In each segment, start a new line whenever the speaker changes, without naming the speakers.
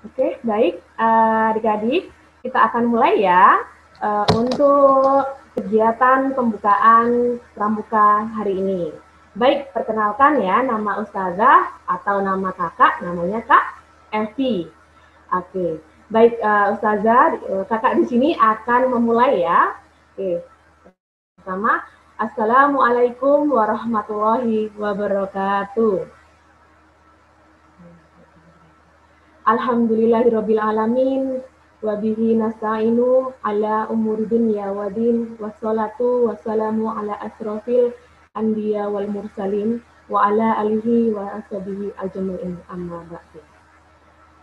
Oke, baik, adik-adik, kita akan mulai ya untuk kegiatan pembukaan pramuka hari ini. Baik, perkenalkan ya, nama Ustazah atau nama kakak, namanya Kak Evi. Oke, baik Ustazah, kakak di sini akan memulai ya. Oke, pertama, Assalamualaikum warahmatullahi wabarakatuh. Alhamdulillahirabbil alamin wa bihi nasta'inu ala umuri dunya waddin wassalatu wassalamu ala asrofil anbiya wal mursalin wa ala alihi wa ashabihi ajmain amma ba'du.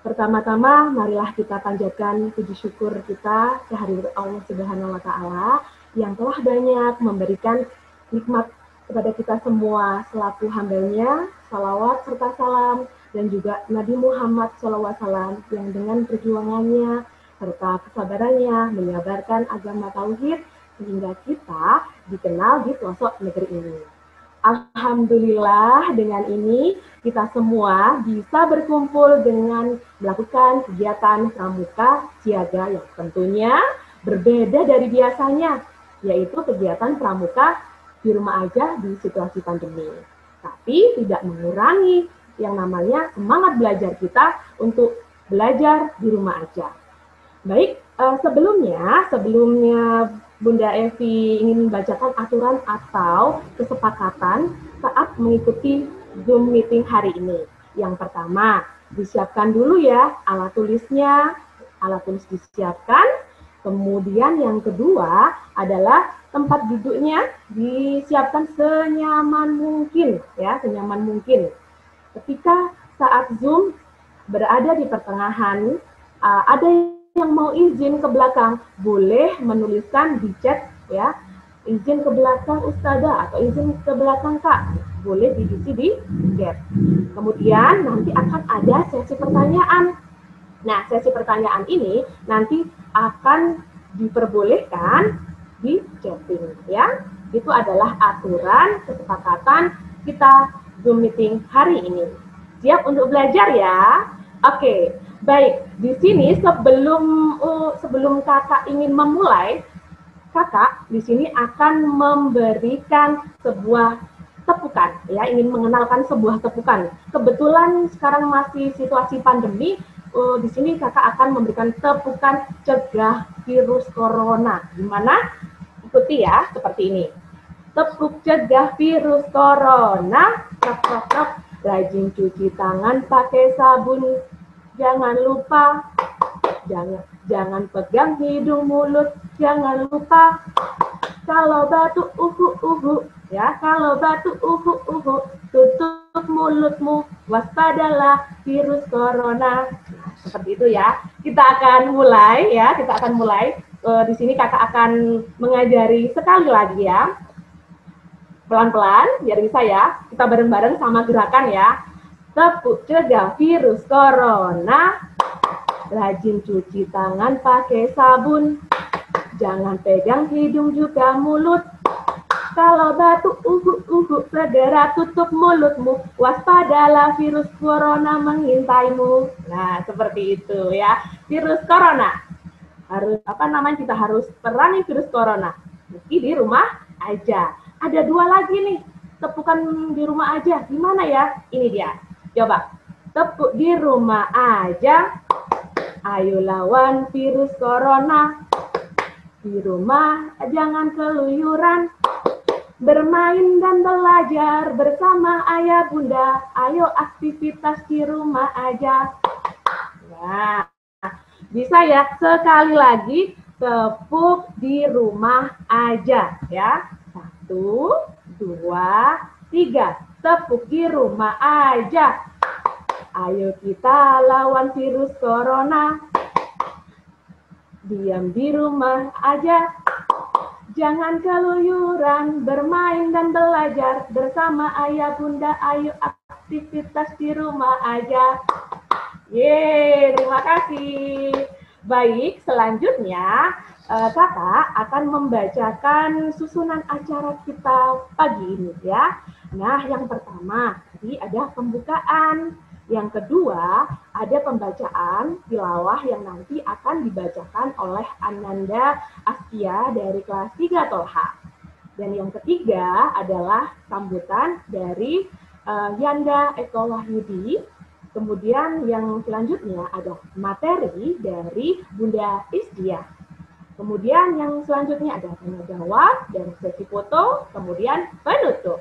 Pertama-tama marilah kita panjatkan puji syukur kita kehadirat Allah Subhanahu wa taala yang telah banyak memberikan nikmat kepada kita semua selaku hambanya, salawat serta salam, dan juga Nabi Muhammad SAW yang dengan perjuangannya serta kesabarannya menyabarkan agama tauhid sehingga kita dikenal di pelosok negeri ini. Alhamdulillah dengan ini kita semua bisa berkumpul dengan melakukan kegiatan pramuka siaga yang tentunya berbeda dari biasanya, yaitu kegiatan pramuka di rumah aja di situasi pandemi. Tapi tidak mengurangi yang namanya semangat belajar kita untuk belajar di rumah aja. Baik, sebelumnya Bunda Evi ingin membacakan aturan atau kesepakatan saat mengikuti Zoom meeting hari ini. Yang pertama, disiapkan dulu ya alat tulisnya, alat tulis disiapkan. Kemudian yang kedua adalah tempat duduknya disiapkan senyaman mungkin ya, senyaman mungkin. Ketika saat Zoom berada di pertengahan, ada yang mau izin ke belakang, boleh menuliskan di chat ya, izin ke belakang Ustazah atau izin ke belakang Kak, boleh diisi di chat. Kemudian nanti akan ada sesi pertanyaan. Nah, sesi pertanyaan ini nanti akan diperbolehkan di chatting ya. Itu adalah aturan kesepakatan kita Zoom meeting hari ini. Siap untuk belajar ya? Oke, baik. Di sini sebelum kakak ingin memulai, kakak di sini akan memberikan sebuah tepukan, ya, ingin mengenalkan sebuah tepukan. Kebetulan sekarang masih situasi pandemi, di sini kakak akan memberikan tepukan cegah virus corona. Gimana? Ikuti ya, seperti ini. Tepuk cegah virus corona. Krok, krok, krok. Rajin cuci tangan pakai sabun. Jangan lupa. Jangan pegang hidung mulut. Jangan lupa. Kalau batuk ya, kalau batuk tutup mulutmu. Waspadalah virus corona. Nah, seperti itu ya. Kita akan mulai ya. Di sini kakak akan mengajari sekali lagi ya. Pelan-pelan biar bisa ya. Kita bareng-bareng sama gerakan ya. Tepuk cegah virus corona. Rajin cuci tangan pakai sabun. Jangan pegang hidung juga mulut. Kalau batuk segera tutup mulutmu. Waspadalah virus corona mengintaimu. Nah, seperti itu ya. Virus corona. Kita harus perangi virus corona. Meski di rumah aja. Ada dua lagi nih, tepukan di rumah aja. Gimana ya? Ini dia. Coba. Tepuk di rumah aja. Ayo lawan virus corona. Di rumah jangan keluyuran. Bermain dan belajar bersama ayah bunda. Ayo aktivitas di rumah aja. Nah, bisa ya, sekali lagi tepuk di rumah aja ya. 1, 2, 3. Tepuk di rumah aja. Ayo kita lawan virus corona. Diam di rumah aja. Jangan keluyuran, bermain dan belajar bersama ayah bunda. Ayo aktivitas di rumah aja. Yeay, terima kasih. Baik, selanjutnya kakak akan membacakan susunan acara kita pagi ini ya. Nah, yang pertama tadi ada pembukaan. Yang kedua, ada pembacaan tilawah yang nanti akan dibacakan oleh Ananda Askia dari kelas 3 Tolha. Dan yang ketiga adalah sambutan dari Yanda Eko Wahyudi. Kemudian yang selanjutnya ada materi dari Bunda Isdia. Kemudian yang selanjutnya ada tanya jawab dan sesi foto, kemudian penutup.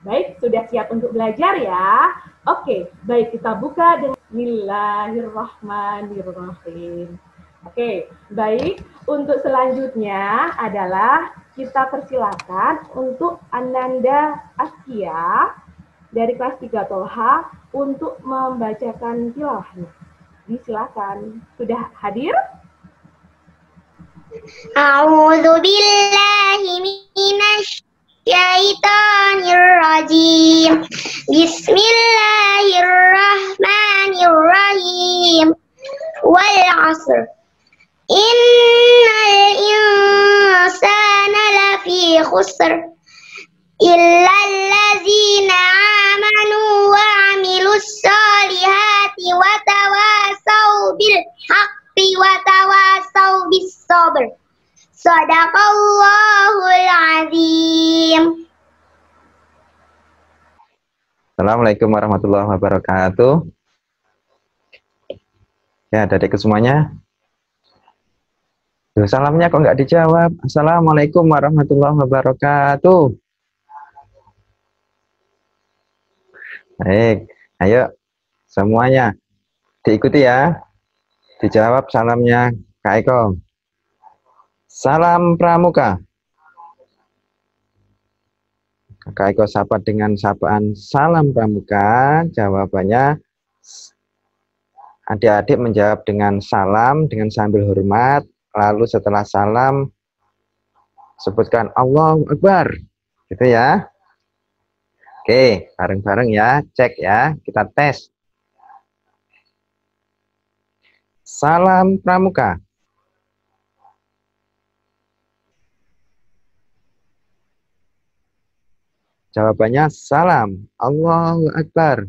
Baik, sudah siap untuk belajar ya? Oke, baik kita buka dengan Bismillahirrahmanirrahim. Oke, baik. Untuk selanjutnya adalah kita persilakan untuk Ananda Askia dari kelas 3 Tolha untuk membacakan tilawahnya. Disilakan. Sudah hadir?
A'udzu billahi minasy syaitonir rajim. Bismillahirrahmanirrahim. Wal 'asr. Innal insana lafi khusr. Illal ladzina amanu wa 'amilus solihati wa tawasaw bil haqqi wa tawasaw bis sabr. Shadaqallahul azim.
Assalamualaikum warahmatullahi wabarakatuh. Ya, adik-adikku semuanya. Duh, salamnya kok nggak dijawab. Assalamualaikum warahmatullahi wabarakatuh. Baik, ayo semuanya diikuti ya. Dijawab salamnya Kak Eko. Salam Pramuka. Kak Eko sapa dengan sapaan salam Pramuka. Jawabannya adik-adik menjawab dengan salam, dengan sambil hormat. Lalu setelah salam sebutkan Allahu Akbar. Gitu ya. Oke, bareng-bareng ya. Cek ya, kita tes. Salam Pramuka. Jawabannya salam, Allahu Akbar.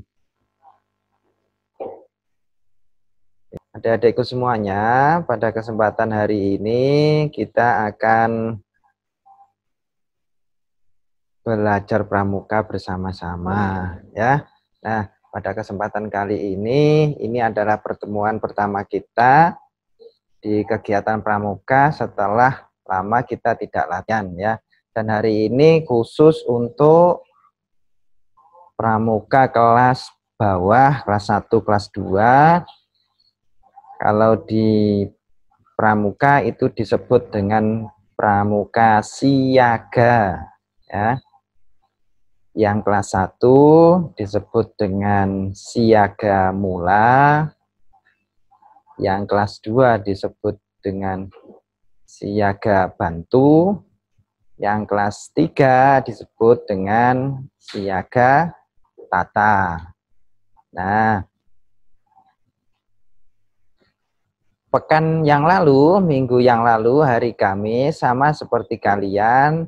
Adik-adikku semuanya, pada kesempatan hari ini kita akan belajar pramuka bersama-sama ya. Nah, pada kesempatan kali ini adalah pertemuan pertama kita di kegiatan pramuka setelah lama kita tidak latihan ya. Dan hari ini khusus untuk pramuka kelas bawah, kelas 1, kelas 2. Kalau di pramuka itu disebut dengan pramuka siaga ya. Yang kelas 1 disebut dengan siaga mula. Yang kelas 2 disebut dengan siaga bantu. Yang kelas 3 disebut dengan siaga tata. Nah, pekan yang lalu, minggu yang lalu, hari Kamis, sama seperti kalian,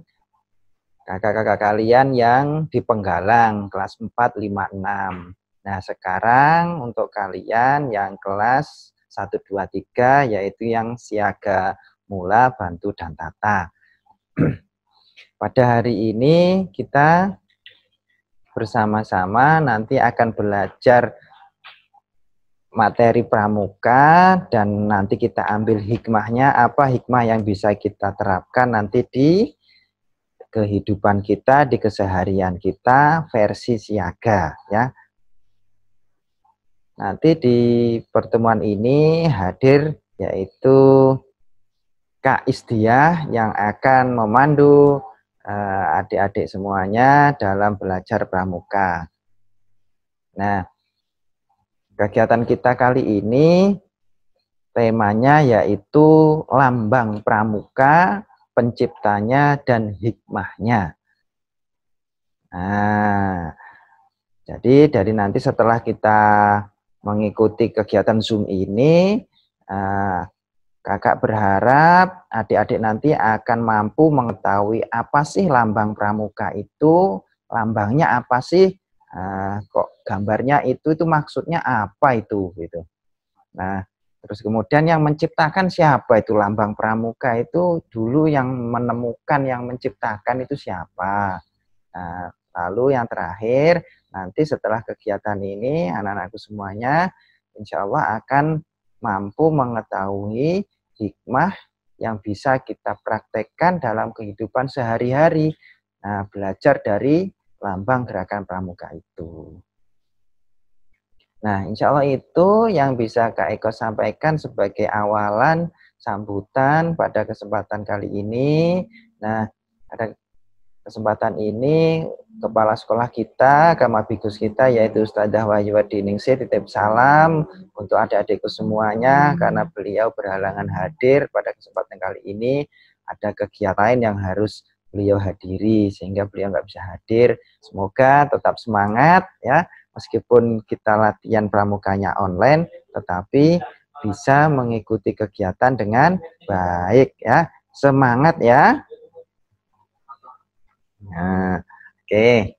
kakak-kakak kalian yang di Penggalang, kelas 4, 5, 6. Nah, sekarang untuk kalian yang kelas 1, 2, 3, yaitu yang siaga mula, bantu, dan tata. Pada hari ini kita bersama-sama nanti akan belajar materi pramuka dan nanti kita ambil hikmahnya, apa hikmah yang bisa kita terapkan nanti di kehidupan kita, di keseharian kita versi siaga ya. Nanti di pertemuan ini hadir yaitu Kak Isdiah yang akan memandu adik-adik semuanya dalam belajar pramuka. Nah, kegiatan kita kali ini temanya yaitu lambang pramuka, penciptanya dan hikmahnya. Nah, jadi dari nanti setelah kita mengikuti kegiatan Zoom ini, kakak berharap adik-adik nanti akan mampu mengetahui apa sih lambang pramuka itu, lambangnya apa sih, kok gambarnya itu maksudnya apa itu gitu. Nah, terus kemudian yang menciptakan siapa itu lambang pramuka itu dulu yang menemukan, yang menciptakan itu siapa. Nah, lalu yang terakhir, nanti setelah kegiatan ini anak-anakku semuanya insya Allah akan mampu mengetahui hikmah yang bisa kita praktekkan dalam kehidupan sehari-hari. Nah, belajar dari lambang gerakan pramuka itu. Nah, insya Allah itu yang bisa Kak Eko sampaikan sebagai awalan sambutan pada kesempatan kali ini. Nah, pada kesempatan ini kepala sekolah kita, Kamabigus kita yaitu Ustadzah Wahyuwati Ningsih titip salam untuk adik-adikku semuanya karena beliau berhalangan hadir pada kesempatan kali ini. Ada kegiatan lain yang harus beliau hadiri sehingga beliau nggak bisa hadir. Semoga tetap semangat ya, meskipun kita latihan pramukanya online, tetapi bisa mengikuti kegiatan dengan baik ya. Semangat ya. Nah, oke.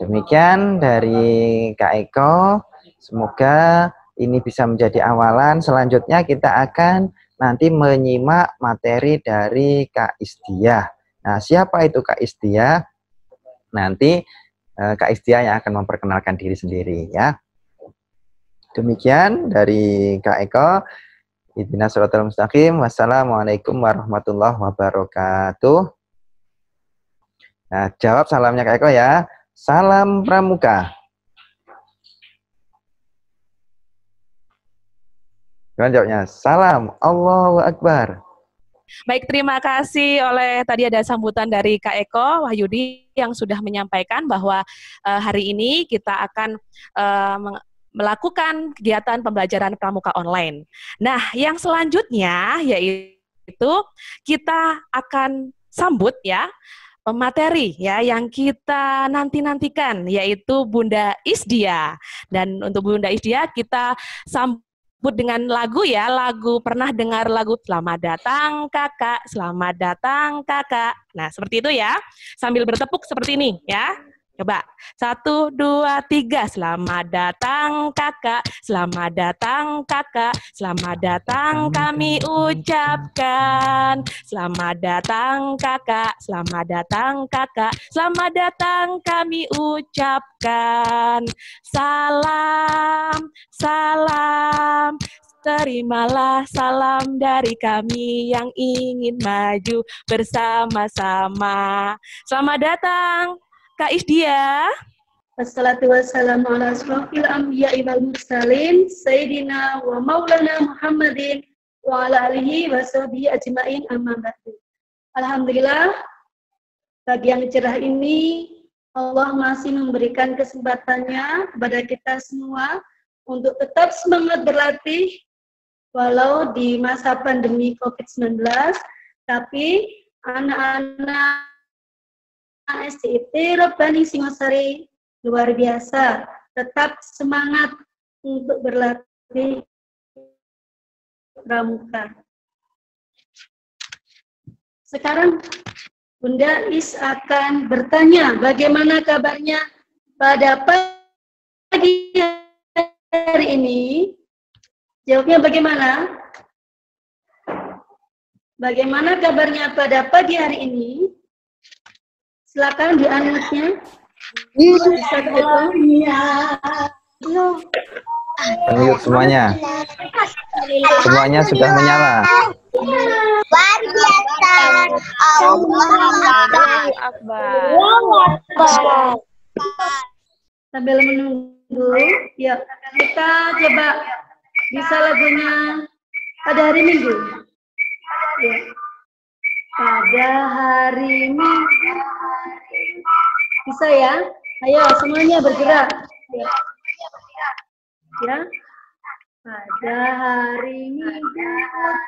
Demikian dari Kak Eko. Semoga ini bisa menjadi awalan. Selanjutnya kita akan nanti menyimak materi dari Kak Isdiah. Nah, siapa itu Kak Isdiah? Nanti Kak Isdiah yang akan memperkenalkan diri sendiri ya. Demikian dari Kak Eko. Ihdinas shiratal mustaqim. Wassalamualaikum warahmatullahi wabarakatuh. Nah, jawab salamnya Kak Eko ya. Salam pramuka. Gimana jawabnya? Salam Allahu Akbar.
Baik, terima kasih oleh tadi ada sambutan dari Kak Eko Wahyudi yang sudah menyampaikan bahwa hari ini kita akan melakukan kegiatan pembelajaran pramuka online. Nah, yang selanjutnya yaitu kita akan sambut ya pemateri ya yang kita nanti-nantikan yaitu Bunda Isdiah. Dan untuk Bunda Isdiah kita sambut dengan lagu ya, lagu pernah dengar lagu Selamat Datang Kakak, Selamat Datang Kakak. Nah, seperti itu ya. Sambil bertepuk seperti ini ya. Coba, 1, 2, 3. Selamat datang kakak, selamat datang kakak, selamat datang kami ucapkan. Selamat datang kakak, selamat datang kakak, selamat datang kami ucapkan. Salam, salam, terimalah salam dari kami yang ingin maju bersama-sama. Selamat datang Kak Isdiah.
Wassalatu wassalamu ala asrofil anbiya'i wal mursalin Sayyidina wa maulana Muhammadin wa ala alihi wa sahbihi ajma'in amma ba'du. Alhamdulillah, pagi yang cerah ini Allah masih memberikan kesempatannya kepada kita semua untuk tetap semangat berlatih walau di masa pandemi COVID-19, tapi anak-anak SDIT Rabbani Singosari luar biasa, tetap semangat untuk berlatih pramuka. Sekarang Bunda Is akan bertanya bagaimana kabarnya pada pagi hari ini. Jawabnya bagaimana? Bagaimana kabarnya pada pagi hari ini? Silakan di unmute-nya. Bisa
Unmute semuanya. Semuanya sudah menyala.
Luar biasa. Allahu Akbar.
Sambil menunggu, ya kita coba bisa lagunya pada hari Minggu. Ya. Pada hari Minggu. Bisa ya? Ayo semuanya bergerak. Ya. Ya. Pada hari Minggu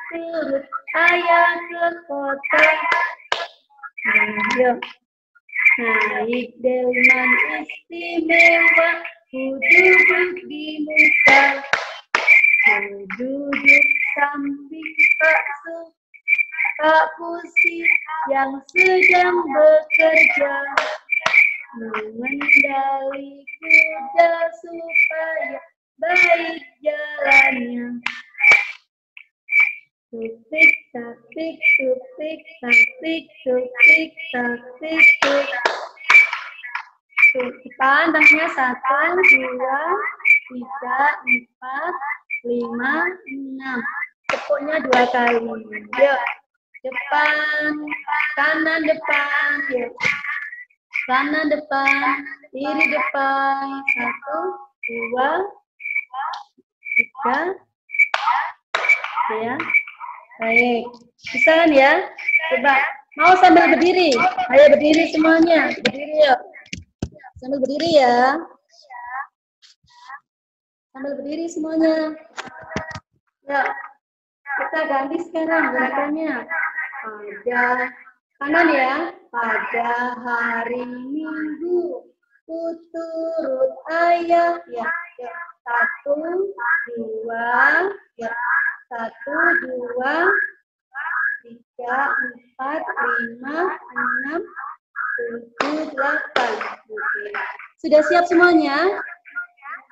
turut ayah ke kota. Ayo. Naik delman istimewa, ku duduk di muka, ku duduk samping Pak Pusi yang sedang bekerja. mengendali kuda supaya baik jalannya. Tutik tatik tutik tatik tutik tatik tuk. Depan tangannya 1, 2, 3, 4, 5, 6. Tepuknya 2 kali. Yuk. Depan, kanan depan. Yuk. Kanan depan, kiri depan. 1, 2, 3. Ya. Baik. Bisa kan ya? Coba. Mau sambil berdiri? Ayo berdiri semuanya. Berdiri yuk. Sambil berdiri ya. Sambil berdiri semuanya. Ya. Kita ganti sekarang gerakannya. Pada kanan ya. Pada hari Minggu ku turut ayah. Ya. 1, 2. Ya. 1, 2, 3, 4, 5, 6, 7, 8. Oke. Sudah siap semuanya?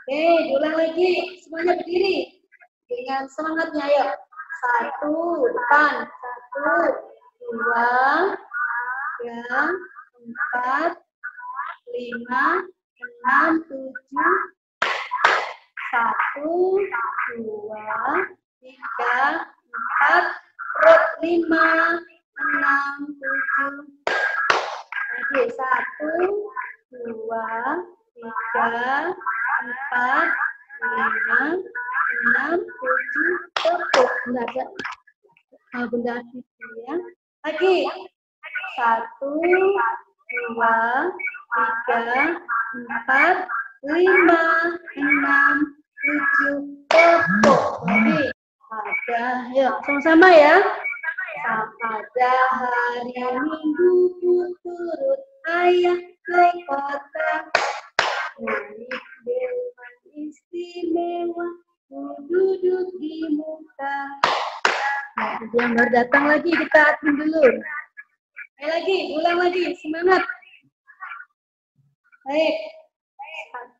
Oke, ulang lagi. Semuanya berdiri. Dengan semangatnya, ayo. 1, depan. 1, 2, 3, 4, 5, 6, 7. 1, 2, 3, 4, perut 5, 6, 7. Lagi 1, 2, 3, 4, 5, 6, 7. Tepuk. Bunda ada. Bunda gitu ya. Lagi 1, 2, 3, 4, 5, 6, 7. Tepuk. Lagi. Pada, yuk sama-sama ya. Pada hari Minggu ku turut ayah ke kota, naik delman istimewa, ku duduk di muka. Nah, yang baru datang lagi kita atur dulu. Ayo lagi, ulang lagi, semangat. Baik.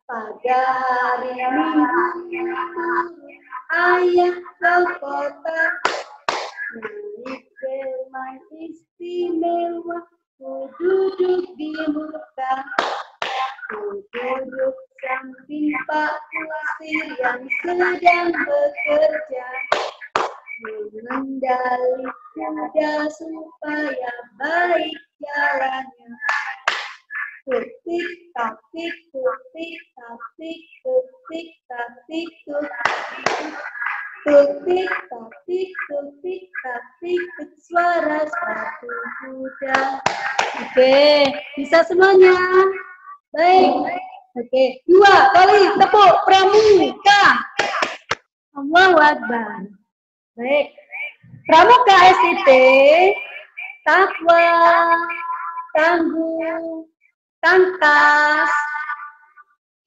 Pada hari Minggu ayah ke kota, naik delman istimewa, ku duduk di muka, ku duduk samping Pak Kusir yang sedang bekerja, mengendali kuda supaya baik jalannya. Tutik tatik tutik tatik tutik tatik tutik. Tutik tatik tutik tatik tuk, suara sepatu kuda. Oke, bisa semuanya. Baik. Oke, 2 kali tepuk pramuka. Allahu Akbar. Baik. Pramuka SIT, takwa, tangguh, tangkas.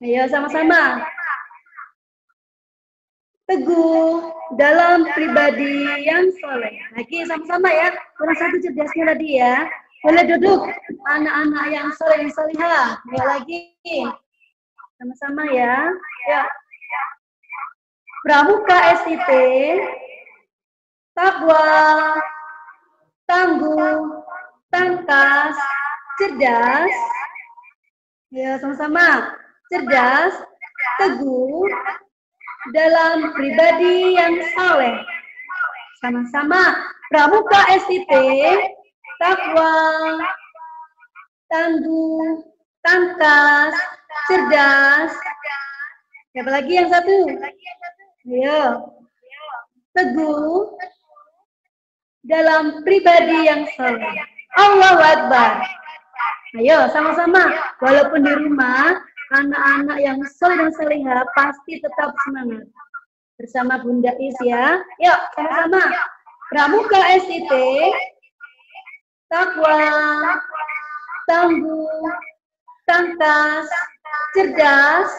Ayo sama-sama. Teguh dalam pribadi yang soleh. Lagi sama-sama ya. Kurang 1 cerdasnya tadi ya. Boleh duduk anak-anak yang soleh, yang solihah. Ayo lagi. Sama-sama ya. Ya. Pramuka SIT, takwa, tangguh, tangkas, cerdas. Ya, sama-sama. Cerdas, teguh, dalam pribadi yang saleh. Sama-sama. Pramuka SIT, takwa, tangguh, tangkas, cerdas. Siapa lagi yang satu? Ayo. Teguh, dalam pribadi yang saleh. Allahu Akbar. Ayo sama-sama. Walaupun di rumah, anak-anak yang soleh dan salihah pasti tetap semangat. Bersama Bunda Is ya. Yuk sama-sama. Pramuka SIT, takwa, tangguh, tangkas, cerdas.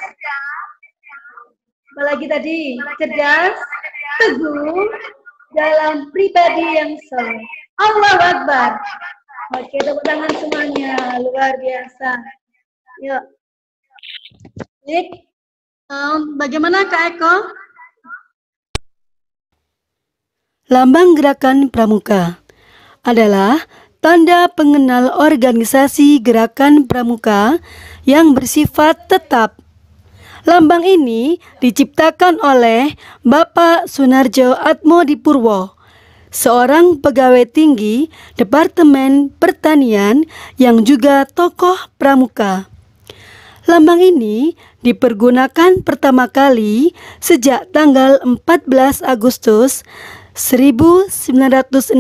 Apalagi tadi? Cerdas, teguh, dalam pribadi yang soleh. Allahu Akbar. Oke, tepuk tangan semuanya. Luar biasa. Ya. Baik. Bagaimana Kak Eko?
Lambang Gerakan Pramuka adalah tanda pengenal organisasi gerakan pramuka yang bersifat tetap. Lambang ini diciptakan oleh Bapak Sunarjo Atmodipurwo, seorang pegawai tinggi Departemen Pertanian yang juga tokoh pramuka. Lambang ini dipergunakan pertama kali sejak tanggal 14 Agustus 1961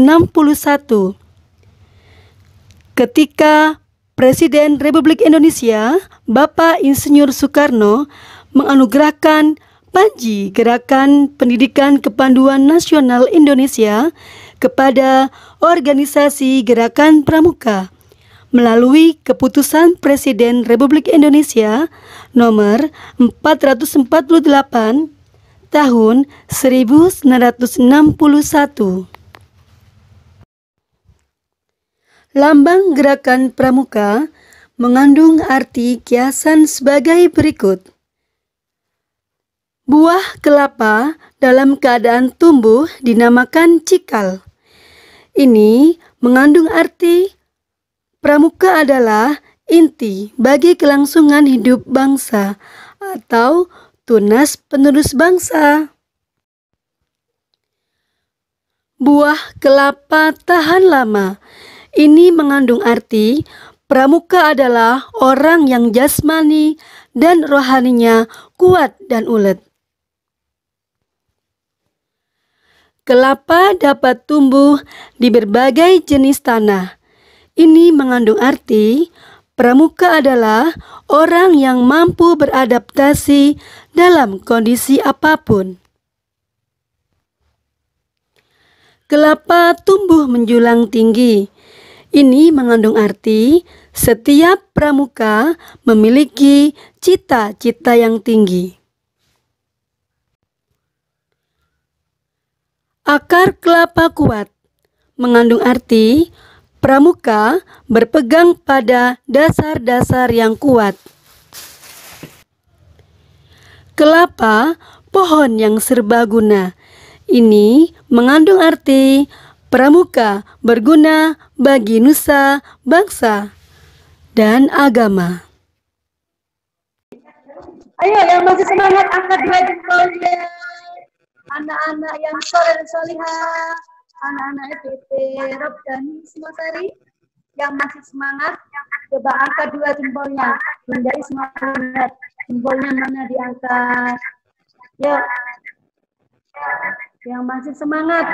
ketika Presiden Republik Indonesia Bapak Insinyur Soekarno menganugerahkan Panji Gerakan Pendidikan Kepanduan Nasional Indonesia kepada Organisasi Gerakan Pramuka melalui keputusan Presiden Republik Indonesia nomor 448 tahun 1961. Lambang Gerakan Pramuka mengandung arti kiasan sebagai berikut. Buah kelapa dalam keadaan tumbuh dinamakan cikal. Ini mengandung arti pramuka adalah inti bagi kelangsungan hidup bangsa atau tunas penerus bangsa. Buah kelapa tahan lama. Ini mengandung arti pramuka adalah orang yang jasmani dan rohaninya kuat dan ulet. Kelapa dapat tumbuh di berbagai jenis tanah. Ini mengandung arti pramuka adalah orang yang mampu beradaptasi dalam kondisi apapun. Kelapa tumbuh menjulang tinggi. Ini mengandung arti setiap pramuka memiliki cita-cita yang tinggi. Akar kelapa kuat mengandung arti pramuka berpegang pada dasar-dasar yang kuat. Kelapa, pohon yang serbaguna. Ini mengandung arti pramuka berguna bagi nusa, bangsa, dan agama.
Ayo yang masih semangat angkat dua jempolnya. Anak-anak yang soleh dan solihah, anak-anak FPP Robdani Singosari yang masih semangat, coba angkat dua jempolnya. Bunda semangat, jempolnya mana diangkat? Yuk, yang masih semangat,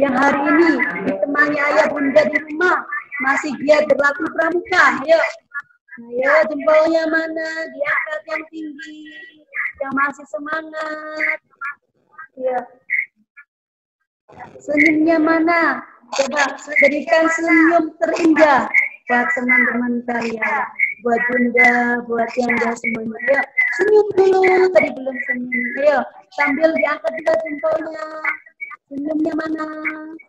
yang hari ini ditemani ayah bunda di rumah, masih giat berlaku pramuka. Ayo, ayo jempolnya mana diangkat yang tinggi, yang masih semangat. Ya. Senyumnya mana? Coba berikan senyum terindah buat teman-teman kalian, buat bunda, buat yanda semuanya. Ya, senyum dulu, tadi belum senyum. Ayo, sambil diangkat juga jempolnya. Senyumnya mana?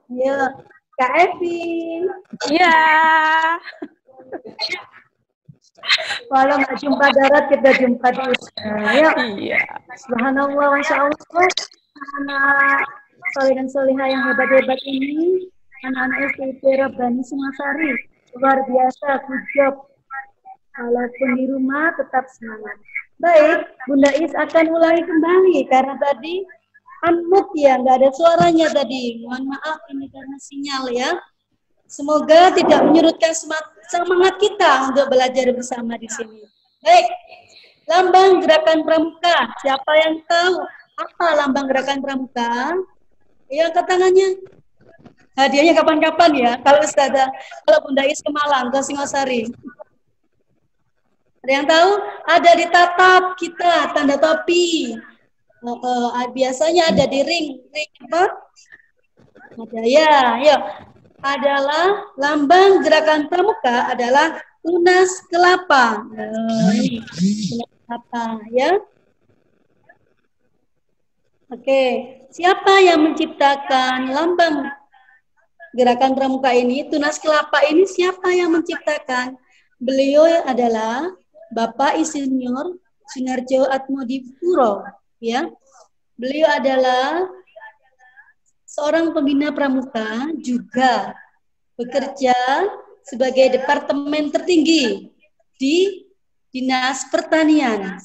Ya, Kak Evi.
Iya.
Kalau nggak jumpa darat, kita jumpa di udara. Ya.
Iya.
Subhanallah, Masya Allah. Anak soleh dan solehah yang hebat-hebat ini, anak-anak FPP Robdani Singosari, luar biasa, good job. Walaupun di rumah tetap semangat. Baik, Bunda Is akan ulangi kembali karena tadi unmute ya, nggak ada suaranya tadi. Mohon maaf ini karena sinyal ya. Semoga tidak menyurutkan semangat kita untuk belajar bersama di sini. Baik, lambang gerakan pramuka. Siapa yang tahu apa lambang gerakan pramuka? Ya, angkat tangannya. Hadiahnya kapan-kapan ya. Kalau Ustazah, kalau Bunda Is ke Malang, ke Singosari. Ada yang tahu? Ada di tatap kita, tanda topi. Biasanya ada di ring apa? Ada ya, yuk. Adalah lambang gerakan pramuka adalah tunas kelapa. Tunas kelapa ya. Oke, siapa yang menciptakan lambang gerakan pramuka ini? Tunas kelapa ini siapa yang menciptakan? Beliau adalah Bapak Insinyur Sunarjo Atmodipuro, ya. Beliau adalah seorang pembina pramuka, juga bekerja sebagai departemen tertinggi di Dinas Pertanian.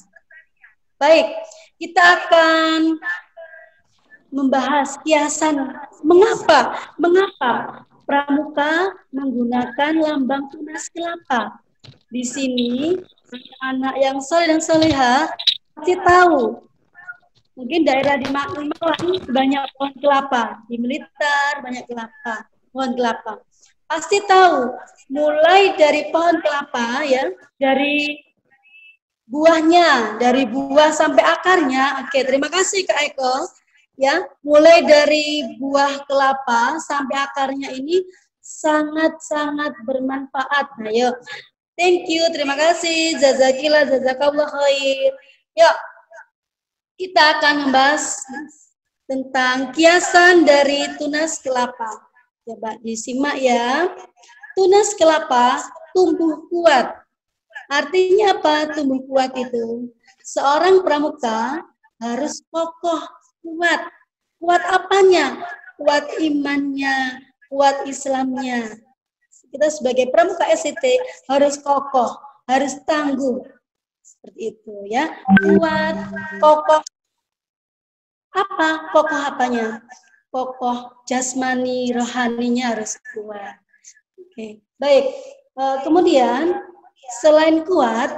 Baik, kita akan membahas kiasan mengapa pramuka menggunakan lambang tunas kelapa. Di sini anak-anak yang soleh dan soleha pasti tahu. Mungkin daerah di Malang banyak pohon kelapa, di Blitar banyak pohon kelapa. Pasti tahu, mulai dari pohon kelapa ya, dari buahnya, dari buah sampai akarnya. Oke, terima kasih Kak Eko. Ya, mulai dari buah kelapa sampai akarnya ini sangat-sangat bermanfaat. Nah, yuk. Thank you, terima kasih. Jazakillah, jazakallah khair. Yuk, kita akan membahas tentang kiasan dari tunas kelapa. Coba disimak ya. Tunas kelapa tumbuh kuat. Artinya apa tumbuh kuat itu? Seorang pramuka harus kokoh, kuat. Kuat apanya? Kuat imannya, kuat Islamnya. Kita sebagai pramuka SIT harus kokoh, harus tangguh. Seperti itu ya. Kuat, kokoh. Apa? Kokoh apanya? Kokoh jasmani, rohaninya harus kuat. Oke, baik. Kemudian selain kuat,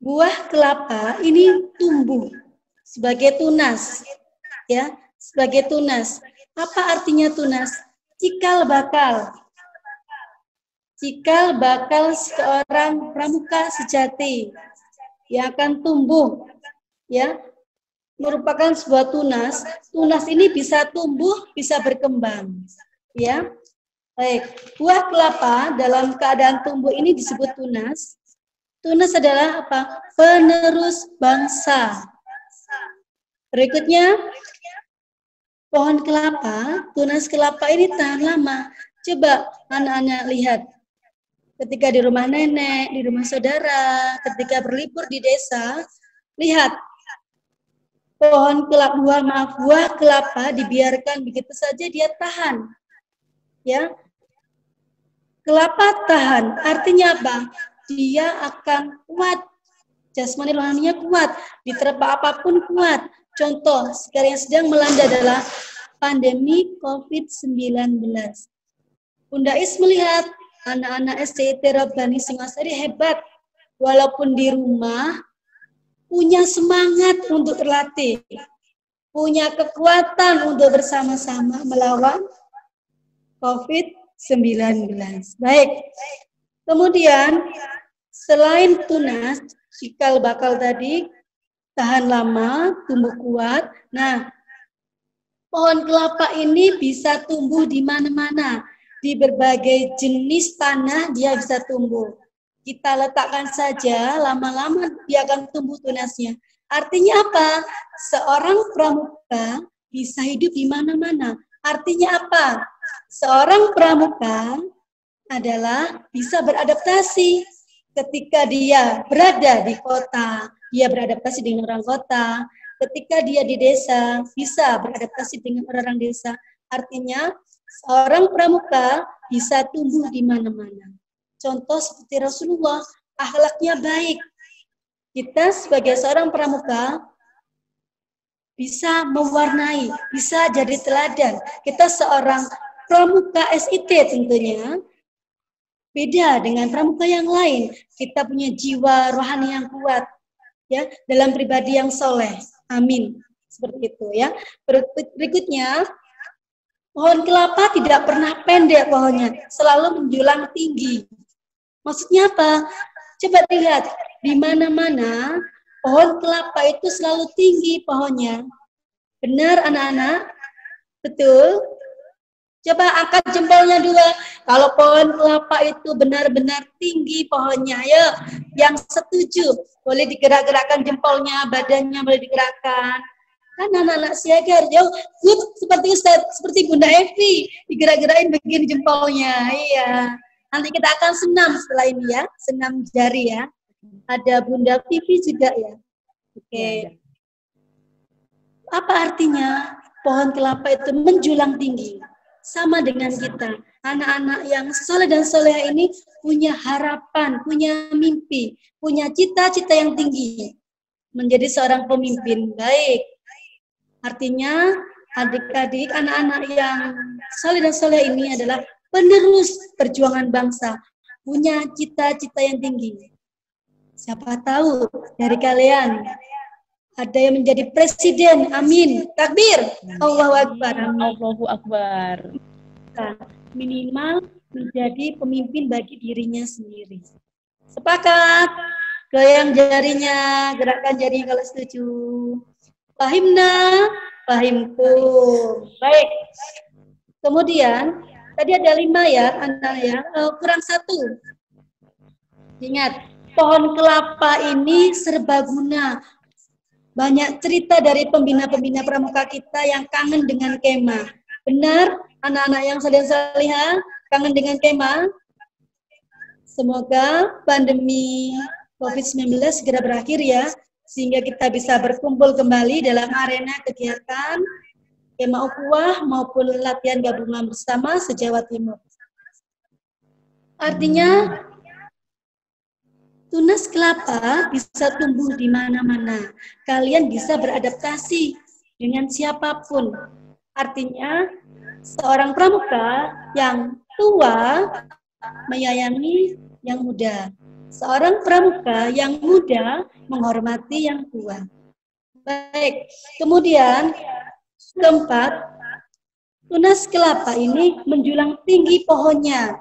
buah kelapa ini tumbuh sebagai tunas, ya, sebagai tunas. Apa artinya tunas? Cikal bakal. Cikal bakal seorang pramuka sejati yang akan tumbuh, ya, merupakan sebuah tunas. Tunas ini bisa tumbuh, bisa berkembang, ya. Baik, buah kelapa dalam keadaan tumbuh ini disebut tunas. Tunas adalah apa? Penerus bangsa. Berikutnya, pohon kelapa, tunas kelapa ini tahan lama. Coba anak-anak lihat. Ketika di rumah nenek, di rumah saudara, ketika berlibur di desa, lihat. Pohon kelapa, buah kelapa dibiarkan begitu saja dia tahan. Ya. Kelapa tahan, artinya apa? Dia akan kuat. Jasmani rohaninya kuat, diterpa apapun kuat. Contoh, sekarang yang sedang melanda adalah pandemi COVID-19. Bunda Is melihat anak-anak SCT Rabbani Singasari hebat. Walaupun di rumah, punya semangat untuk berlatih, punya kekuatan untuk bersama-sama melawan COVID-19. Baik, kemudian selain tunas, cikal bakal tadi, tahan lama, tumbuh kuat. Nah, pohon kelapa ini bisa tumbuh di mana-mana, di berbagai jenis tanah dia bisa tumbuh. Kita letakkan saja, lama-lama dia akan tumbuh tunasnya. Artinya apa? Seorang pramuka bisa hidup di mana-mana. Artinya apa? Seorang pramuka adalah bisa beradaptasi. Ketika dia berada di kota, dia beradaptasi dengan orang kota. Ketika dia di desa, bisa beradaptasi dengan orang desa. Artinya, seorang pramuka bisa tumbuh di mana-mana. Contoh seperti Rasulullah, akhlaknya baik. Kita sebagai seorang pramuka bisa mewarnai, bisa jadi teladan. Kita seorang pramuka SIT tentunya beda dengan pramuka yang lain. Kita punya jiwa rohani yang kuat, ya, dalam pribadi yang soleh. Amin. Seperti itu ya. Berikutnya, pohon kelapa tidak pernah pendek pohonnya, selalu menjulang tinggi. Maksudnya apa? Coba lihat, di mana-mana pohon kelapa itu selalu tinggi pohonnya. Benar anak-anak? Betul? Coba angkat jempolnya dulu. Kalau pohon kelapa itu benar-benar tinggi pohonnya, ayo yang setuju. Boleh digerak-gerakkan jempolnya, badannya boleh digerakkan. Kan anak-anak siaga, yo, seperti Ustaz, seperti Bunda Evi, digerak-gerakin begini jempolnya. Iya. Nanti kita akan senam setelah ini ya, senam jari ya. Ada Bunda Vivi juga ya. Oke. Apa artinya pohon kelapa itu menjulang tinggi? Sama dengan kita. Anak-anak yang soleh dan soleha ini punya harapan, punya mimpi, punya cita-cita yang tinggi. Menjadi seorang pemimpin baik. Artinya adik-adik, anak-anak yang soleh dan soleha ini adalah penerus perjuangan bangsa. Punya cita-cita yang tinggi. Siapa tahu dari kalian ada yang menjadi presiden, amin, takbir, Allahu Akbar,
Allahu Akbar.
Minimal menjadi pemimpin bagi dirinya sendiri. Sepakat? Goyang jarinya, gerakkan jarinya kalau setuju. Pahimna, pahimku. Baik. Kemudian, tadi ada 5 ya, anak ya, kurang 1. Ingat, pohon kelapa ini serbaguna. Banyak cerita dari pembina-pembina pramuka kita yang kangen dengan kemah. Benar, anak-anak yang saleh-salihah kangen dengan kemah? Semoga pandemi COVID-19 segera berakhir ya, sehingga kita bisa berkumpul kembali dalam arena kegiatan kemah ukhuwah maupun latihan gabungan bersama se-Jawa Timur. Artinya, tunas kelapa bisa tumbuh di mana-mana. Kalian bisa beradaptasi dengan siapapun. Artinya, seorang pramuka yang tua menyayangi yang muda. Seorang pramuka yang muda menghormati yang tua. Baik, kemudian keempat, tunas kelapa ini menjulang tinggi pohonnya.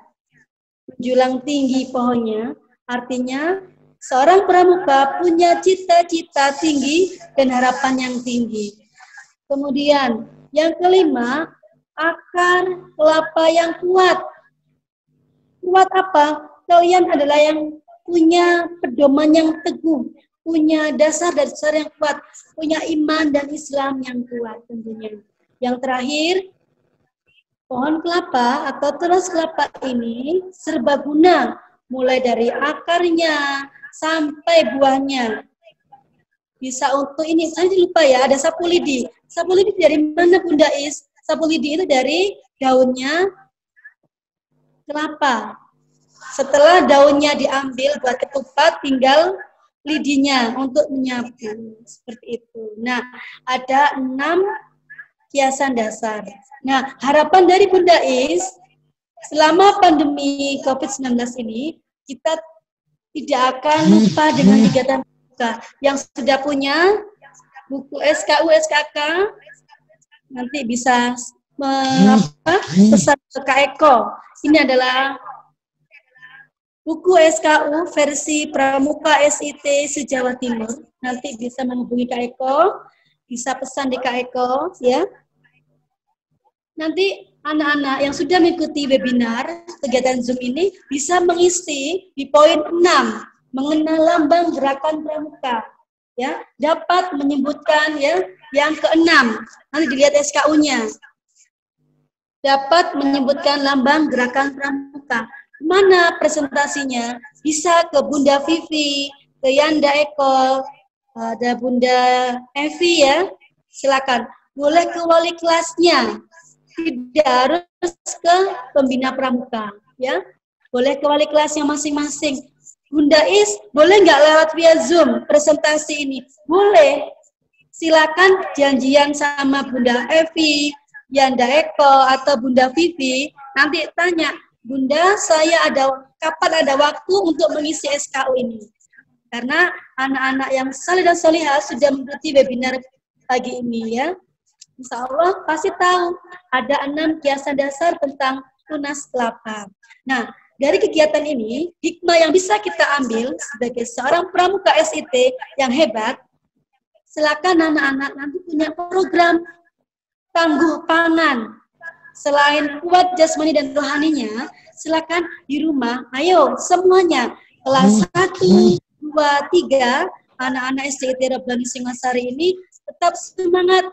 Menjulang tinggi pohonnya. Artinya, seorang pramuka punya cita-cita tinggi dan harapan yang tinggi. Kemudian, yang kelima, akar kelapa yang kuat. Kuat apa? Kalian adalah yang punya pedoman yang teguh, punya dasar-dasar yang kuat, punya iman dan Islam yang kuat tentunya. Yang terakhir, pohon kelapa atau tunas kelapa ini serbaguna. Mulai dari akarnya sampai buahnya. Bisa untuk ini, saya lupa ya, ada sapu lidi. Sapu lidi dari mana Bunda Is? Sapu lidi itu dari daunnya kelapa. Setelah daunnya diambil buat ketupat, tinggal lidinya untuk menyapu. Seperti itu. Nah, ada 6 kiasan dasar. Nah, harapan dari Bunda Is, selama pandemi COVID-19 ini, kita tidak akan lupa dengan kegiatan pramuka. Yang sudah punya buku SKU, SKK, nanti bisa pesan ke Kak Eko. Ini adalah buku SKU versi Pramuka SIT se-Jawa Timur. Nanti bisa menghubungi Kak Eko, bisa pesan di Kak Eko, ya. Nanti anak-anak yang sudah mengikuti webinar kegiatan Zoom ini bisa mengisi di poin 6, mengenal lambang gerakan pramuka. Ya, dapat menyebutkan ya yang ke-6. Nanti dilihat SKU-nya. Dapat menyebutkan lambang gerakan pramuka. Mana presentasinya? Bisa ke Bunda Vivi, ke Yanda Eko, ada Bunda Evi ya. Silakan. Boleh ke wali kelasnya. Tidak harus ke pembina pramuka, ya. Boleh ke wali kelasnya masing-masing. Bunda Is, boleh nggak lewat via Zoom presentasi ini? Boleh. Silakan janjian sama Bunda Evi, Yanda Eko, atau Bunda Vivi. Nanti tanya, Bunda, saya kapan ada waktu untuk mengisi SKU ini? Karena anak-anak yang saleh dan salihah sudah mengikuti webinar pagi ini, ya. Insya Allah pasti tahu ada 6 kiasan dasar tentang tunas kelapa. Nah, dari kegiatan ini, hikmah yang bisa kita ambil sebagai seorang pramuka SIT yang hebat, silakan anak-anak nanti punya program tangguh pangan. Selain kuat jasmani dan rohaninya, silakan di rumah, ayo semuanya, kelas 1, 2, 3, anak-anak SIT Rabbani Singasari ini tetap semangat.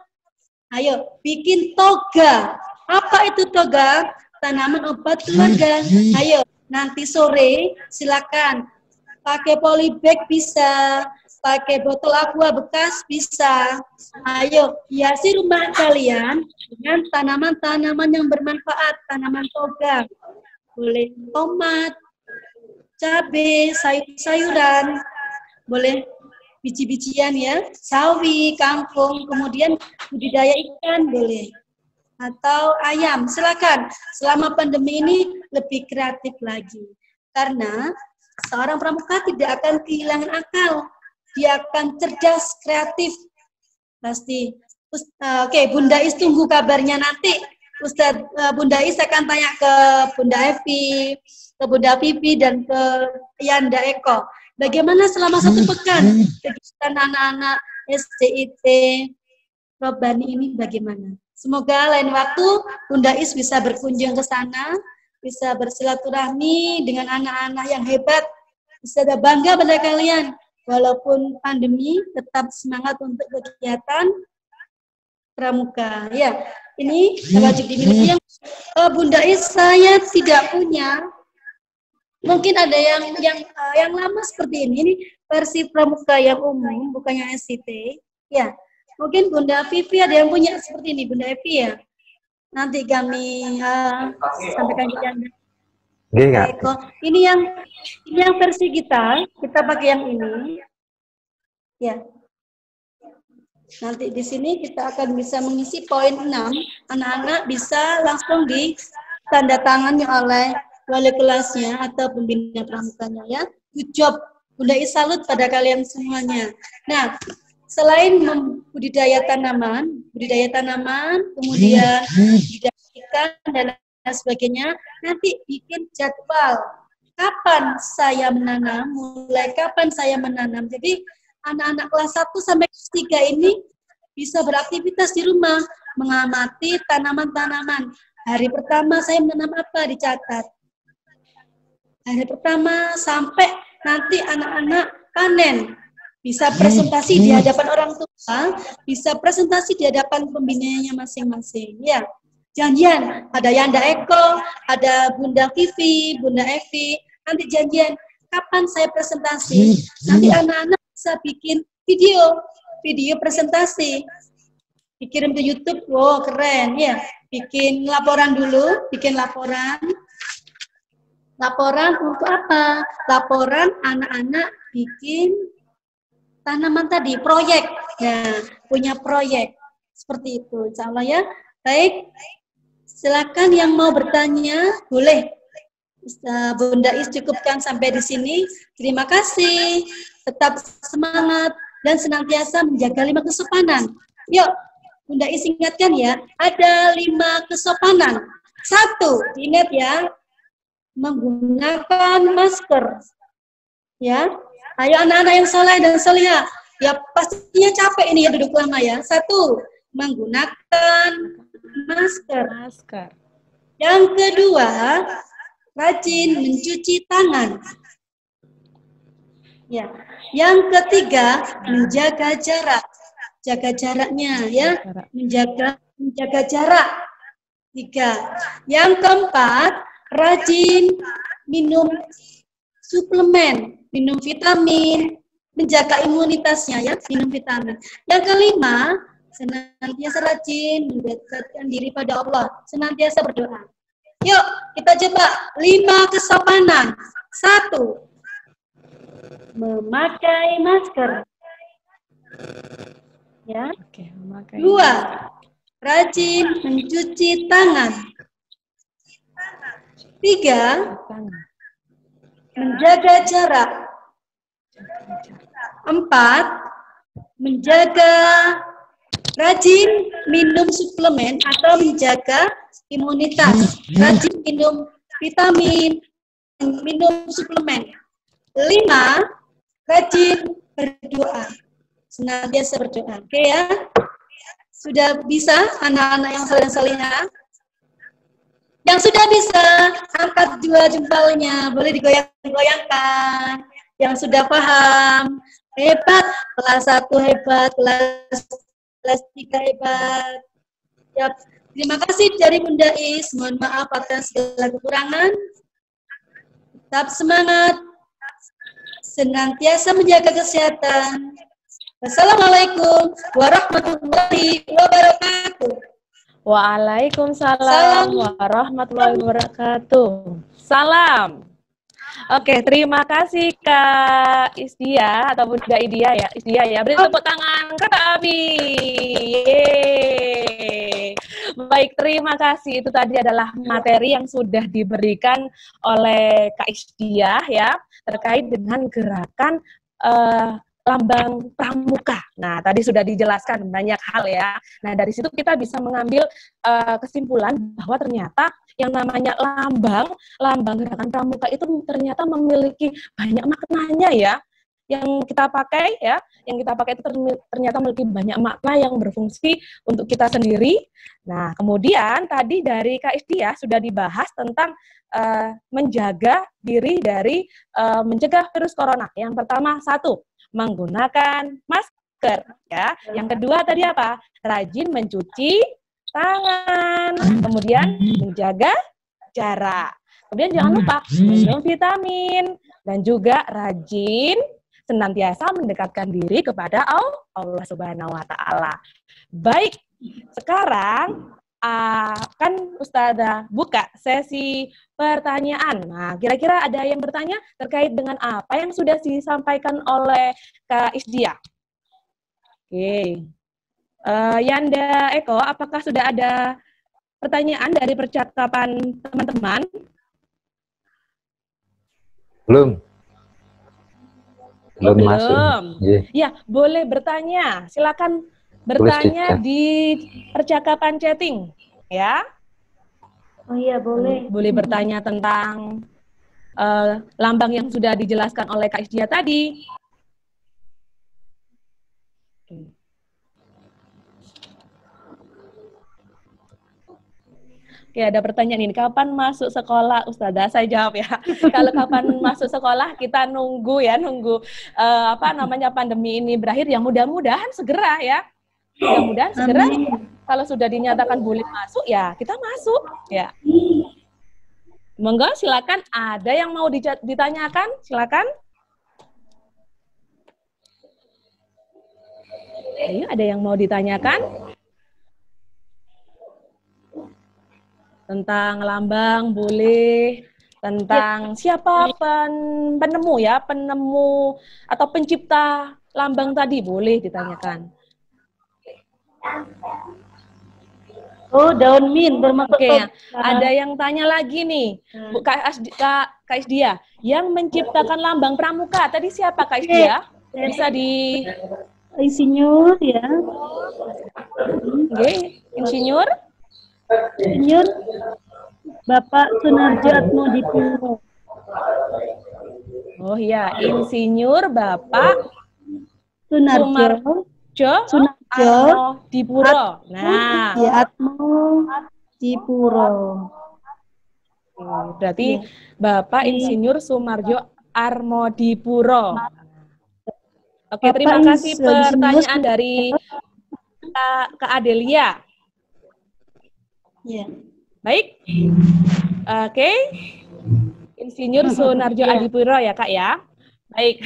Ayo, bikin toga. Apa itu toga? Tanaman obat keluarga. Ayo, Nanti sore silakan pakai polybag bisa, pakai botol aqua bekas bisa. Ayo hiasi rumah kalian dengan tanaman-tanaman yang bermanfaat, tanaman toga. Boleh tomat, cabai, sayur-sayuran, boleh biji-bijian ya, sawi, kangkung, kemudian budidaya ikan boleh. Atau ayam, silakan. Selama pandemi ini lebih kreatif lagi. Karena seorang pramuka tidak akan kehilangan akal. Dia akan cerdas, kreatif. Pasti. Oke, Bunda Is tunggu kabarnya nanti. Bunda Is akan tanya ke Bunda Evi, ke Bunda Vivi, dan ke Yanda Eko. Bagaimana selama 1 pekan kegiatan anak-anak SDIT Robani ini bagaimana? Semoga lain waktu Bunda Is bisa berkunjung ke sana, bisa bersilaturahmi dengan anak-anak yang hebat, bisa ada bangga pada kalian. Walaupun pandemi, tetap semangat untuk kegiatan pramuka. Ya, ini wajib dimiliki. Yang Bunda Is saya tidak punya. Mungkin ada yang lama seperti ini. Ini versi pramuka yang umum, bukannya SCT. Ya, mungkin Bunda Vivi ada yang punya seperti ini, Bunda Evi ya. Nanti kami sampaikan ke Anda. Ini yang versi kita pakai yang ini. Ya. Nanti di sini kita akan bisa mengisi poin 6. Anak-anak bisa langsung ditandatangani oleh wali kelasnya atau pembina pramukanya ya. Good job. Bunda Is salut pada kalian semuanya. Nah, selain budidaya tanaman, kemudian budidaya ikan dan sebagainya, nanti bikin jadwal kapan saya menanam, mulai kapan saya menanam. Jadi anak-anak kelas 1 sampai kelas 3 ini bisa beraktivitas di rumah, mengamati tanaman-tanaman. Hari pertama saya menanam apa, dicatat. Hari pertama sampai nanti anak-anak panen. Bisa presentasi di hadapan orang tua, bisa presentasi di hadapan pembinanya masing-masing. Ya, janjian. Ada Yanda Eko, ada Bunda Vivi, Bunda Evi. Nanti janjian, kapan saya presentasi. Nanti anak-anak bisa bikin video presentasi. Dikirim ke YouTube, wow keren ya. Bikin laporan dulu, Laporan untuk apa? Laporan anak-anak bikin tanaman tadi, proyek. Nah, punya proyek. Seperti itu, insya Allah ya. Baik, silakan yang mau bertanya, boleh. Bunda Is cukupkan sampai di sini. Terima kasih. Tetap semangat dan senantiasa menjaga 5 kesopanan. Yuk, Bunda Is ingatkan ya, ada 5 kesopanan. 1, ingat ya, menggunakan masker. Ya, ayo anak-anak yang soleh dan solehah. Ya pastinya capek ini ya duduk lama ya. 1, menggunakan masker. Yang kedua, rajin mencuci tangan. Ya. Yang ketiga, menjaga jarak. Jaga jaraknya ya. Menjaga jarak. 3. Yang keempat, rajin minum suplemen, minum vitamin, menjaga imunitasnya ya, minum vitamin. Yang kelima, senantiasa rajin mendekatkan diri pada Allah, senantiasa berdoa. Yuk, kita coba 5 kesopanan. 1, memakai masker. Ya. 2, rajin mencuci tangan. 3, menjaga jarak. 4, rajin minum suplemen atau menjaga imunitas. Rajin minum vitamin, minum suplemen. 5, rajin berdoa. Senantiasa berdoa. Oke ya? Sudah bisa anak-anak yang saleh-salehah? Yang sudah bisa, angkat 2 jempolnya. Boleh digoyang-goyangkan. Yang sudah paham, hebat. Kelas 1 hebat, kelas 3 hebat. Ya, terima kasih dari Bunda Is. Mohon maaf atas segala kekurangan. tetap semangat, senantiasa menjaga kesehatan. Wassalamualaikum warahmatullahi wabarakatuh.
Waalaikumsalam warahmatullahi wabarakatuh. Salam. Oke, terima kasih Kak Isdia atau Bunda Idia ya. Isdia ya. Beri tepuk tangan ke kami. Yeay. Baik, terima kasih. Itu tadi adalah materi yang sudah diberikan oleh Kak Isdia ya terkait dengan gerakan lambang pramuka. Nah, tadi sudah dijelaskan banyak hal ya. Nah, dari situ kita bisa mengambil kesimpulan bahwa ternyata yang namanya lambang gerakan pramuka itu ternyata memiliki banyak maknanya ya. Yang kita pakai ya, yang kita pakai itu ternyata memiliki banyak makna yang berfungsi untuk kita sendiri. Nah, kemudian tadi dari Kak Isdia sudah dibahas tentang menjaga diri dari mencegah virus corona. Yang pertama, 1, menggunakan masker ya. Yang kedua tadi apa? Rajin mencuci tangan. Kemudian menjaga jarak. Kemudian jangan lupa minum vitamin dan juga rajin senantiasa mendekatkan diri kepada Allah Subhanahu wa taala. Baik, sekarang akan Ustazah buka sesi pertanyaan. Nah, kira-kira ada yang bertanya terkait dengan apa yang sudah disampaikan oleh Kak Isdia? Oke. Yanda Eko, apakah sudah ada pertanyaan dari percakapan teman-teman?
Belum masuk.
Ya, boleh bertanya. Silakan bertanya di percakapan chatting, ya.
Oh iya, boleh.
Boleh bertanya tentang lambang yang sudah dijelaskan oleh Kak Isdia tadi. Oke, ada pertanyaan ini. Kapan masuk sekolah, Ustazah? Saya jawab ya. Kalau kapan masuk sekolah, kita nunggu pandemi ini berakhir. Yang mudah-mudahan segera ya. Mudah-mudahan segera. Kalau sudah dinyatakan boleh masuk, ya kita masuk. Ya. Monggo, silakan. Ada yang mau ditanyakan? Silakan. Ayo, ada yang mau ditanyakan? Tentang lambang boleh, tentang siapa penemu ya, penemu atau pencipta lambang tadi boleh ditanyakan.
Oh, daun mint bermaksud.
Oke, ada yang tanya lagi nih, Bu Kak Isdia, yang menciptakan lambang pramuka tadi siapa Kak Isdia? Bisa di
insinyur ya.
Oke, insinyur
Bapak Sunarjo Atmodipuro.
Oh iya, Insinyur Bapak
Sunarjo
Atmodipuro. Nah,
Atmodipuro.
Berarti Bapak Insinyur Sumarjo Atmodipuro. Oke, terima kasih pertanyaan dari Kak Adelia.
Ya.
Baik. Oke. Insinyur Sunarjo Adipuro ya, Kak ya. Baik.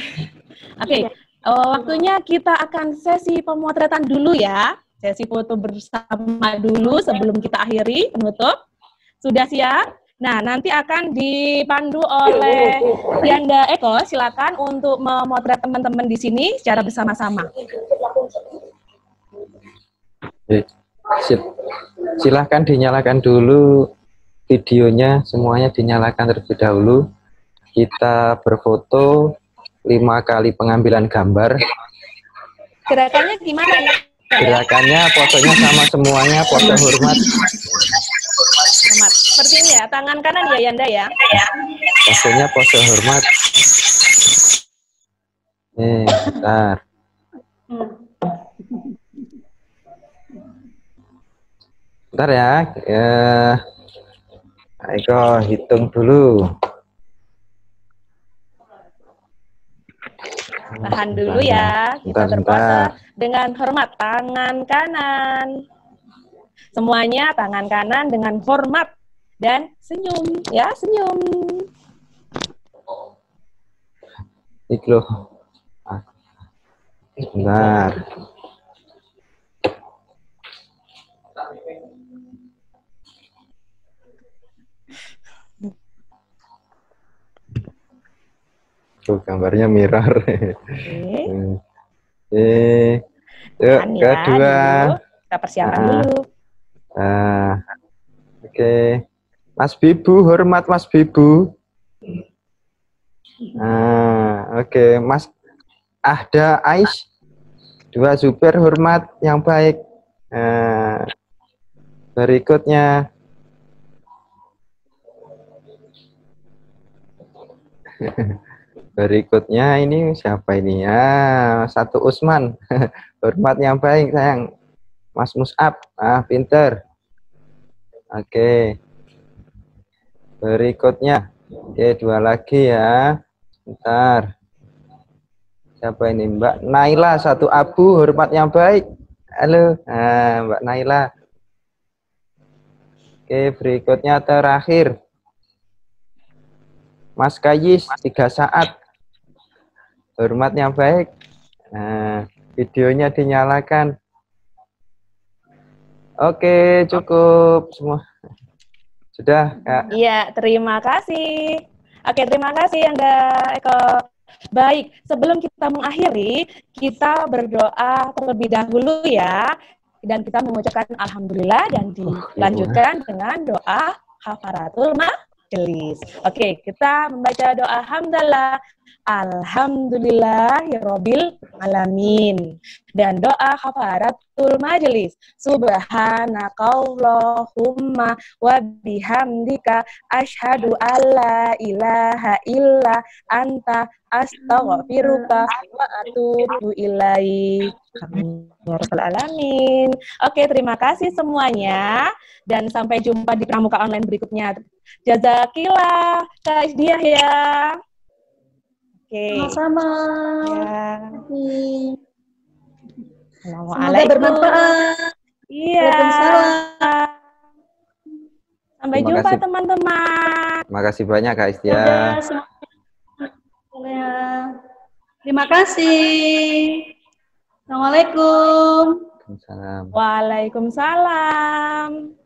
Oke. Waktunya kita akan sesi pemotretan dulu ya. Sesi foto bersama dulu sebelum kita akhiri penutup. Sudah siap? Nah, nanti akan dipandu oleh Yanda Eko. Silakan untuk memotret teman-teman di sini secara bersama-sama.
Sip. Silahkan dinyalakan dulu videonya, semuanya dinyalakan terlebih dahulu. Kita berfoto 5 kali pengambilan gambar.
Gerakannya gimana ya?
Gerakannya, fotonya sama semuanya, foto hormat.
Hormat. Seperti ini ya, tangan kanan ya Yanda ya.
Fotonya pose hormat. Nih, bentar. Bentar ya. Ayo hitung dulu.
Tahan dulu ya. Kita berpose dengan hormat. Tangan kanan. Semuanya tangan kanan dengan hormat. Dan senyum. Ya, senyum.
Iki loh. Bentar. Tuh, gambarnya mirror. Yuk,
Tahan ya
kedua.
dulu. Kita persiapan dulu.
Oke. Mas Bibu, hormat Mas Bibu. Oke. Mas Ahda Ais. Dua supir hormat yang baik. Berikutnya. Berikutnya ini siapa ini? Satu Usman. Hormat yang baik, sayang. Mas Mus'ab. Pinter. Oke. Berikutnya. Oke, dua lagi ya. Bentar. Siapa ini? Mbak Naila, satu Abu. Hormat yang baik. Halo. Mbak Naila. Oke, berikutnya terakhir. Mas Kayis, 3 saat. Hormat yang baik. Videonya dinyalakan. Oke, cukup semua. Sudah, Kak.
Iya, terima kasih. Oke, terima kasih Anda, Eko. Baik, sebelum kita mengakhiri, kita berdoa terlebih dahulu ya. Dan kita mengucapkan alhamdulillah dan dilanjutkan dengan doa hafaratul majelis. Oke, kita membaca doa hamdalah. Alhamdulillahirabbil alamin. Dan doa hafaratul majelis. Subhanakallahumma wa bihamdika asyhadu alla ilaha illa anta astaghfiruka wa atubu ilaik. Amin ya rabbal alamin. Oke, terima kasih semuanya dan sampai jumpa di pramuka online berikutnya. Jazakillah Kak Isdiah ya. Oke.
Sama-sama.
Ya.
Semoga bermanfaat.
Iya.
Waalaikumsalam.
Sampai jumpa teman-teman.
Terima kasih banyak Kak Istia.
Terima kasih. Assalamualaikum.
Waalaikumsalam.
Waalaikumsalam.